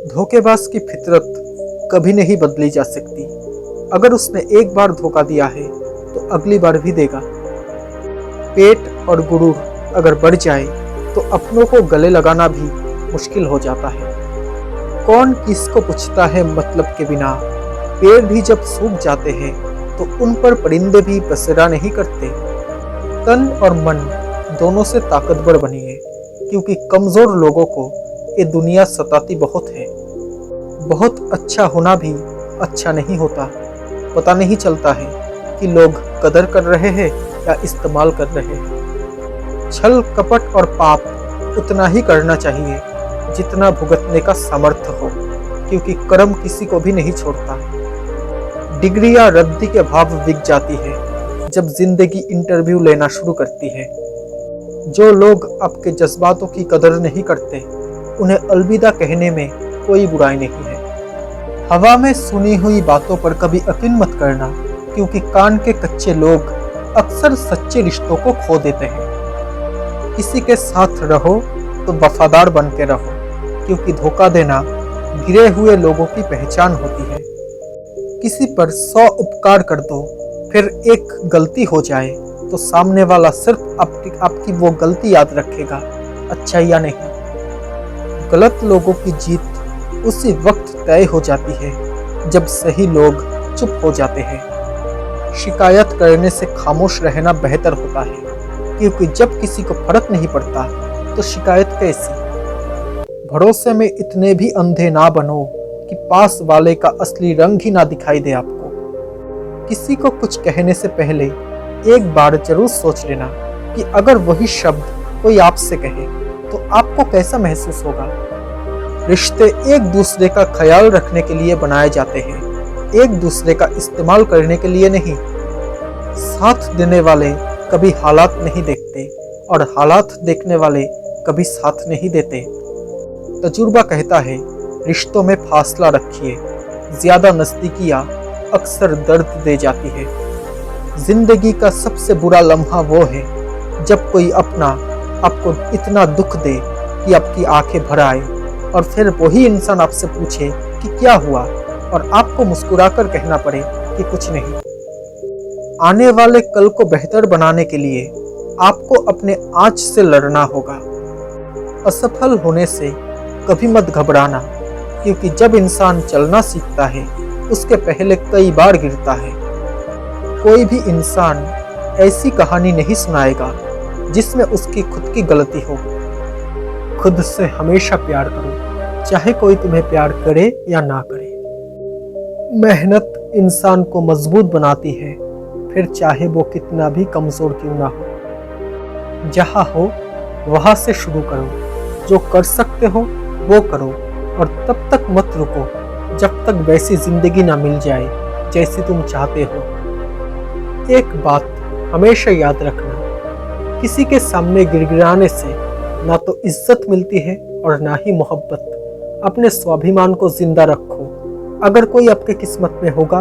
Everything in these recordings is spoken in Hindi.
धोखेबाज की फितरत कभी नहीं बदली जा सकती। अगर उसने एक बार धोखा दिया है तो अगली बार भी देगा। पेट और गुरूर अगर बढ़ जाए तो अपनों को गले लगाना भी मुश्किल हो जाता है। कौन किसको पूछता है मतलब के बिना। पेड़ भी जब सूख जाते हैं तो उन पर परिंदे भी बसेरा नहीं करते। तन और मन दोनों से ताकतवर बनिए, क्योंकि कमजोर लोगों को ये दुनिया सताती बहुत है। बहुत अच्छा होना भी अच्छा नहीं होता। पता नहीं चलता है कि लोग कदर कर रहे हैं या इस्तेमाल कर रहे हैं। छल कपट और पाप उतना ही करना चाहिए जितना भुगतने का सामर्थ्य हो, क्योंकि कर्म किसी को भी नहीं छोड़ता। डिग्री या रद्दी के भाव बिक जाती है जब जिंदगी इंटरव्यू लेना शुरू करती है। जो लोग आपके जज्बातों की कदर नहीं करते उन्हें अलविदा कहने में कोई बुराई नहीं है। हवा में सुनी हुई बातों पर कभी यकीन मत करना, क्योंकि कान के कच्चे लोग अक्सर सच्चे रिश्तों को खो देते हैं। किसी के साथ रहो तो वफादार बन के रहो, क्योंकि धोखा देना गिरे हुए लोगों की पहचान होती है। किसी पर 100 उपकार कर दो, फिर एक गलती हो जाए तो सामने वाला सिर्फ आपकी वो गलती याद रखेगा, अच्छा या नहीं। गलत लोगों की जीत उसी वक्त तय हो जाती है जब सही लोग चुप हो जाते हैं। शिकायत करने से खामोश रहना बेहतर होता है, क्योंकि जब किसी को फर्क नहीं पड़ता तो शिकायत कैसी। भरोसे में इतने भी अंधे ना बनो कि पास वाले का असली रंग ही ना दिखाई दे आपको। किसी को कुछ कहने से पहले एक बार जरूर सोच लेना कि अगर वही शब्द कोई आपसे कहे तो आपको कैसा महसूस होगा। रिश्ते एक दूसरे का ख्याल रखने के लिए बनाए जाते हैं, एक दूसरे का इस्तेमाल करने के लिए नहीं। साथ देने वाले कभी हालात नहीं देखते और हालात देखने वाले कभी साथ नहीं देते। तजुर्बा कहता है, रिश्तों में फासला रखिए, ज्यादा नजदीकियां अक्सर दर्द दे जाती है। जिंदगी का सबसे बुरा लम्हा वो है जब कोई अपना आपको इतना दुख दे कि आपकी आंखें भर आए, और फिर वही इंसान आपसे पूछे कि क्या हुआ, और आपको मुस्कुराकर कहना पड़े कि कुछ नहीं। आने वाले कल को बेहतर बनाने के लिए आपको अपने आज से लड़ना होगा। असफल होने से कभी मत घबराना, क्योंकि जब इंसान चलना सीखता है उसके पहले कई बार गिरता है। कोई भी इंसान ऐसी कहानी नहीं सुनाएगा जिसमें उसकी खुद की गलती हो। खुद से हमेशा प्यार करो, चाहे कोई तुम्हें प्यार करे या ना करे। मेहनत इंसान को मजबूत बनाती है, फिर चाहे वो कितना भी कमजोर क्यों ना हो। जहाँ हो वहाँ से शुरू करो, जो कर सकते हो वो करो, और तब तक मत रुको जब तक वैसी जिंदगी ना मिल जाए जैसी तुम चाहते हो। एक बात हमेशा याद रखना, किसी के सामने गिड़गिड़ाने से ना तो इज्जत मिलती है और ना ही मोहब्बत। अपने स्वाभिमान को जिंदा रखो। अगर कोई आपके किस्मत में होगा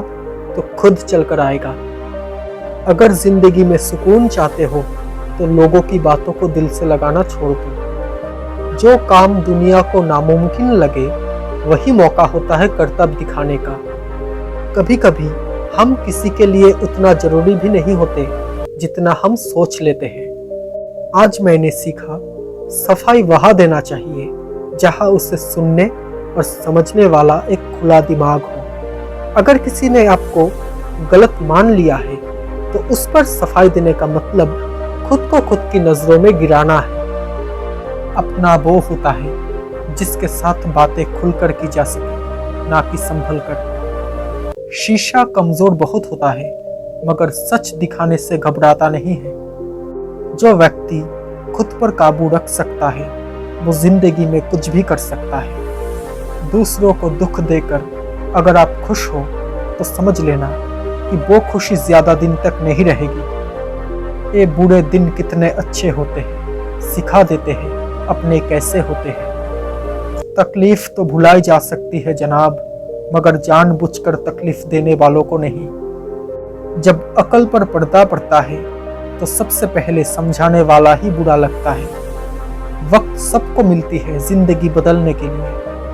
तो खुद चलकर आएगा। अगर जिंदगी में सुकून चाहते हो तो लोगों की बातों को दिल से लगाना छोड़ दो। जो काम दुनिया को नामुमकिन लगे वही मौका होता है कर्तव्य दिखाने का। कभी कभी हम किसी के लिए उतना जरूरी भी नहीं होते जितना हम सोच लेते हैं। आज मैंने सीखा, सफाई वहाँ देना चाहिए जहाँ उसे सुनने और समझने वाला एक खुला दिमाग हो। अगर किसी ने आपको गलत मान लिया है तो उस पर सफाई देने का मतलब खुद को खुद की नजरों में गिराना है। अपना वो होता है जिसके साथ बातें खुलकर की जा सके, ना कि संभल कर। शीशा कमजोर बहुत होता है, मगर सच दिखाने से घबराता नहीं है। जो व्यक्ति खुद पर काबू रख सकता है वो जिंदगी में कुछ भी कर सकता है। दूसरों को दुख देकर अगर आप खुश हो तो समझ लेना कि वो खुशी ज्यादा दिन तक नहीं रहेगी। ये बुरे दिन कितने अच्छे होते हैं, सिखा देते हैं अपने कैसे होते हैं। तकलीफ तो भुलाई जा सकती है जनाब, मगर जानबूझकर तकलीफ देने वालों को नहीं। जब अकल पर पर्दा पड़ता है तो सबसे पहले समझाने वाला ही बुरा लगता है। वक्त सबको मिलती है जिंदगी बदलने के लिए,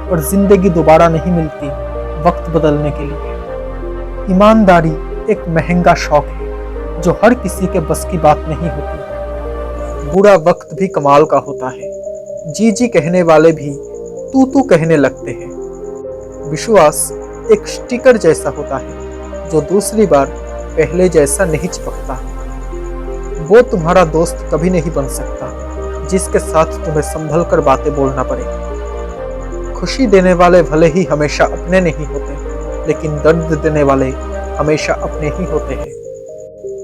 और जिंदगी दोबारा नहीं मिलती वक्त बदलने के लिए। ईमानदारी एक महंगा शौक है जो हर किसी के बस की बात नहीं होती। बुरा वक्त भी कमाल का होता है, जी जी कहने वाले भी तू तू कहने लगते हैं। विश्वास एक स्टिकर जैसा होता है जो दूसरी बार पहले जैसा नहीं चिपकता। वो तुम्हारा दोस्त कभी नहीं बन सकता जिसके साथ तुम्हें संभल कर बातें बोलना पड़े। खुशी देने वाले भले ही हमेशा अपने नहीं होते, लेकिन दर्द देने वाले हमेशा अपने ही होते हैं।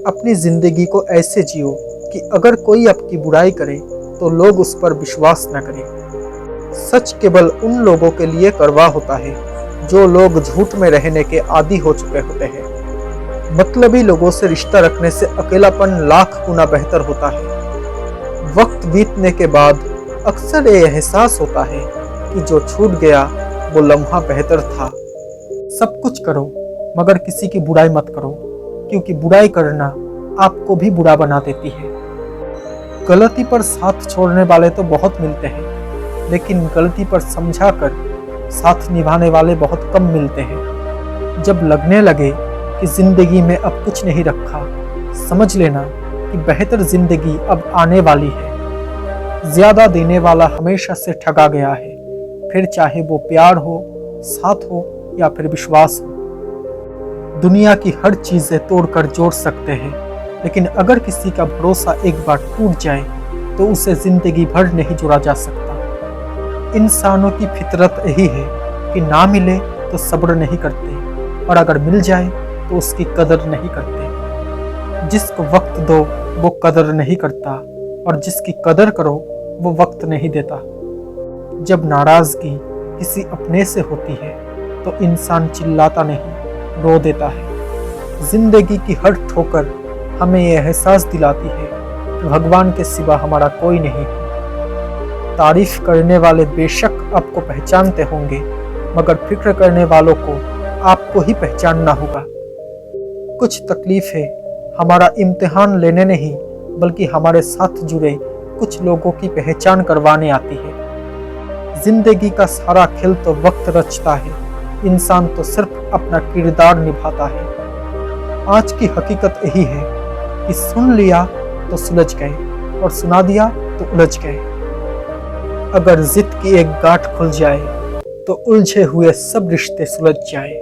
अपनी जिंदगी को ऐसे जियो कि अगर कोई आपकी बुराई करे तो लोग उस पर विश्वास न करें। सच केवल उन लोगों के लिए कड़वा होता है जो लोग झूठ में रहने के आदी हो चुके होते हैं। मतलबी लोगों से रिश्ता रखने से अकेलापन लाख गुना बेहतर होता है। वक्त बीतने के बाद अक्सर ये एहसास होता है कि जो छूट गया वो लम्हा बेहतर था। सब कुछ करो मगर किसी की बुराई मत करो, क्योंकि बुराई करना आपको भी बुरा बना देती है। गलती पर साथ छोड़ने वाले तो बहुत मिलते हैं, लेकिन गलती पर समझा कर साथ निभाने वाले बहुत कम मिलते हैं। जब लगने लगे कि जिंदगी में अब कुछ नहीं रखा, समझ लेना कि बेहतर जिंदगी अब आने वाली है। ज्यादा देने वाला हमेशा से ठगा गया है, फिर चाहे वो प्यार हो, साथ हो या फिर विश्वास हो। दुनिया की हर चीजें तोड़कर जोड़ सकते हैं, लेकिन अगर किसी का भरोसा एक बार टूट जाए तो उसे जिंदगी भर नहीं जोड़ा जा सकता। इंसानों की फितरत यही है कि ना मिले तो सब्र नहीं करते, और अगर मिल जाए तो उसकी कदर नहीं करते। जिसको वक्त दो वो कदर नहीं करता, और जिसकी कदर करो वो वक्त नहीं देता। जब नाराजगी किसी अपने से होती है तो इंसान चिल्लाता नहीं, रो देता है। जिंदगी की हर ठोकर हमें यह एहसास दिलाती है कि भगवान के सिवा हमारा कोई नहीं है। तारीफ करने वाले बेशक आपको पहचानते होंगे, मगर फिक्र करने वालों को आपको ही पहचानना होगा। कुछ तकलीफें हमारा इम्तिहान लेने नहीं, बल्कि हमारे साथ जुड़े कुछ लोगों की पहचान करवाने आती है। जिंदगी का सारा खेल तो वक्त रचता है, इंसान तो सिर्फ अपना किरदार निभाता है। आज की हकीकत यही है कि सुन लिया तो सुलझ गए, और सुना दिया तो उलझ गए। अगर जिद की एक गांठ खुल जाए तो उलझे हुए सब रिश्ते सुलझ जाए।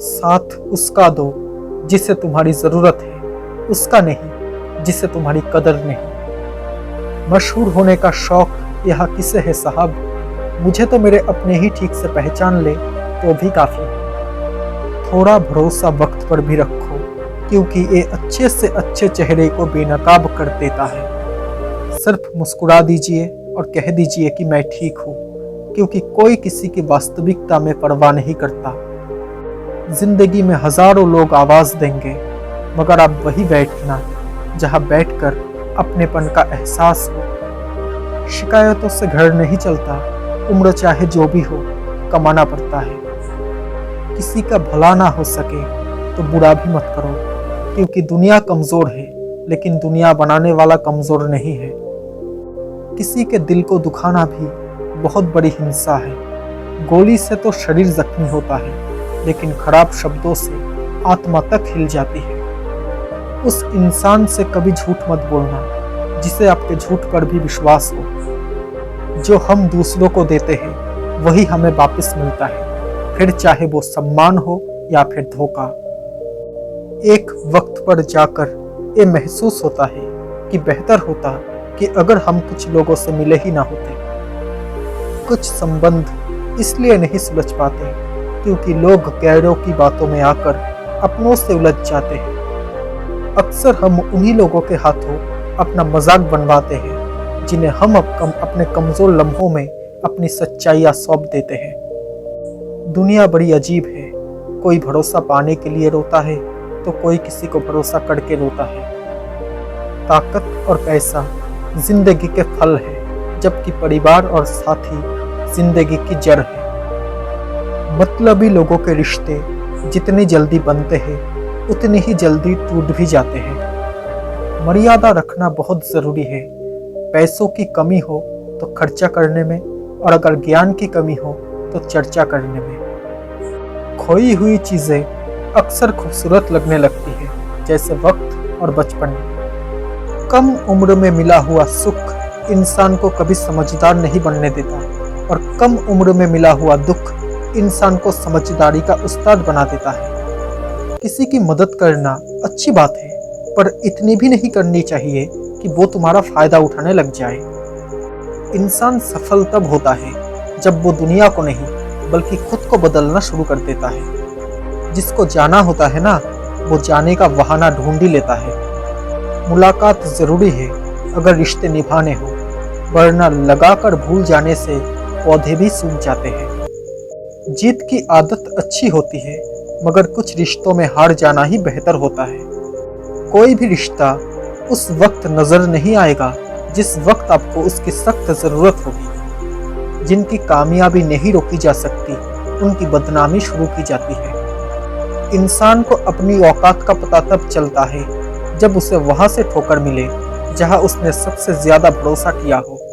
साथ उसका दो जिसे तुम्हारी जरूरत है, उसका नहीं जिसे तुम्हारी कदर नहीं। मशहूर होने का शौक यह किसे है साहब, मुझे तो मेरे अपने ही ठीक से पहचान ले तो भी काफी है। थोड़ा भरोसा वक्त पर भी रखो, क्योंकि ये अच्छे से अच्छे चेहरे को बेनकाब कर देता है। सिर्फ मुस्कुरा दीजिए और कह दीजिए कि मैं ठीक हूँ, क्योंकि कोई किसी की वास्तविकता में परवाह नहीं करता। जिंदगी में हजारों लोग आवाज देंगे, मगर आप वही बैठना जहाँ बैठकर अपनेपन का एहसास हो। शिकायतों से घर नहीं चलता, उम्र चाहे जो भी हो कमाना पड़ता है। किसी का भला ना हो सके तो बुरा भी मत करो, क्योंकि दुनिया कमजोर है, लेकिन दुनिया बनाने वाला कमजोर नहीं है। किसी के दिल को दुखाना भी बहुत बड़ी हिंसा है। गोली से तो शरीर जख्मी होता है, लेकिन खराब शब्दों से आत्मा तक हिल जाती है। उस इंसान से कभी झूठ मत बोलना जिसे आपके झूठ पर भी विश्वास हो। जो हम दूसरों को देते हैं वही हमें वापस मिलता है, फिर चाहे वो सम्मान हो या फिर धोखा। एक वक्त पर जाकर ये महसूस होता है कि बेहतर होता कि अगर हम कुछ लोगों से मिले ही ना होते। कुछ संबंध इसलिए नहीं सुलझ पाते क्योंकि लोग गैरों की बातों में आकर अपनों से उलझ जाते हैं। अक्सर हम उन्हीं लोगों के हाथों अपना मजाक बनवाते हैं जिन्हें हम अपने कमजोर लम्हों में अपनी सच्चाइयाँ सौंप देते हैं। दुनिया बड़ी अजीब है, कोई भरोसा पाने के लिए रोता है तो कोई किसी को भरोसा करके रोता है। ताकत और पैसा जिंदगी के फल है, जबकि परिवार और साथी जिंदगी की जड़ है। मतलबी लोगों के रिश्ते जितनी जल्दी बनते हैं उतनी ही जल्दी टूट भी जाते हैं। मर्यादा रखना बहुत जरूरी है। पैसों की कमी हो तो खर्चा करने में, और अगर ज्ञान की कमी हो तो चर्चा करने में। खोई हुई चीजें अक्सर खूबसूरत लगने लगती है, जैसे वक्त और बचपन। कम उम्र में मिला हुआ सुख इंसान को कभी समझदार नहीं बनने देता, और कम उम्र में मिला हुआ दुख इंसान को समझदारी का उस्ताद बना देता है। किसी की मदद करना अच्छी बात है, पर इतनी भी नहीं करनी चाहिए कि वो तुम्हारा फायदा उठाने लग जाए। इंसान सफल तब होता है जब वो दुनिया को नहीं बल्कि खुद को बदलना शुरू कर देता है। जिसको जाना होता है ना, वो जाने का बहाना ढूंढ ही लेता है। मुलाकात जरूरी है अगर रिश्ते निभाने हो, वरना लगाकर भूल जाने से पौधे भी सूख जाते हैं। जीत की आदत अच्छी होती है, मगर कुछ रिश्तों में हार जाना ही बेहतर होता है। कोई भी रिश्ता उस वक्त नजर नहीं आएगा जिस वक्त आपको उसकी सख्त जरूरत होगी। जिनकी कामयाबी नहीं रोकी जा सकती, उनकी बदनामी शुरू की जाती है। इंसान को अपनी औकात का पता तब चलता है जब उसे वहां से ठोकर मिले जहां उसने सबसे ज्यादा भरोसा किया हो।